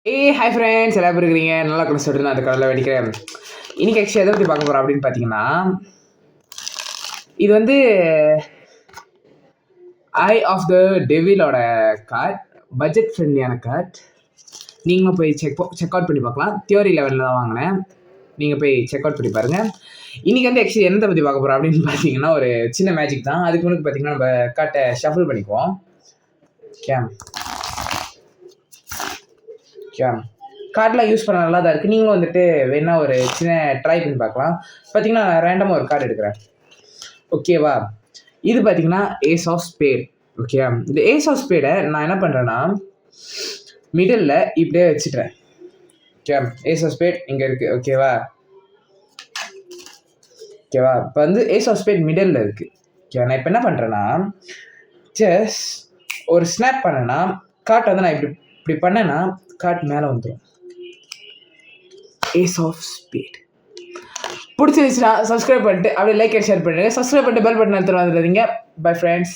Hi friends எல்லாம் இருக்கிறீங்க நல்லா கூட சொல்லிட்டு நான் அந்த கடலில் வெடிக்கிறேன். இன்னைக்கு ஆக்சுவலி எதை பற்றி பார்க்க போகிறோம் அப்படின்னு பார்த்தீங்கன்னா, இது வந்து ஐ ஆஃப் த டெவிலோட கார்ட், பட்ஜெட் ஃப்ரெண்ட்லியான கார்ட். நீங்களும் போய் செக் அவுட் பண்ணி பார்க்கலாம். தியோரி லெவலில் தான் வாங்கினேன். நீங்கள் போய் செக் அவுட் பண்ணி பாருங்கள். இன்றைக்கி வந்து ஆக்சுவலி எந்த பற்றி பார்க்க போகிறோம் அப்படின்னு பார்த்தீங்கன்னா, ஒரு சின்ன மேஜிக் தான். அதுக்கு முன்னாடி பார்த்தீங்கன்னா நம்ம கார்ட்டை ஷஃபிள் பண்ணிக்குவோம். கார்டெலாம் யூஸ் பண்ண நல்லா தான் இருக்குது. நீங்களும் வந்துட்டு வேணா ஒரு சின்ன ட்ரை பண்ணி பார்க்கலாம். பார்த்தீங்கன்னா நான் ரேண்டமாக ஒரு கார்டு எடுக்கிறேன். ஓகேவா? இது பார்த்தீங்கன்னா ஏஸ் ஆஃப் ஸ்பேட். ஓகே, இந்த ஏஸ் ஆஃப் ஸ்பேடை நான் என்ன பண்ணுறேன்னா மிடில் இப்படியே வச்சுட்டேன். ஓகே, ஏஸ் ஆஃப் ஸ்பேட் இங்கே இருக்குது. ஓகேவா? இப்போ வந்து ஏஸ் ஆஃப் ஸ்பேட் மிடில் இருக்குது. ஓகே, நான் இப்போ என்ன பண்ணுறேன்னா ஜஸ்ட் ஒரு ஸ்னாப் பண்ணேன்னா கார்ட்டை வந்து நான் இப்படி பண்ணேன்னா கார்ட் மேலே வந்துடும். ஏஸ் ஆஃப் ஸ்பீட் பிடிச்சிருந்துச்சுன்னா சப்ஸ்கிரைப் பண்ணிட்டு அப்படியே லைக் அண்ட் ஷேர் பண்ணுங்கள். சப்ஸ்கிரைப் பண்ணிட்டு பெல் பட்டன் எடுத்துட்டு வந்துடுறீங்க. Bye friends.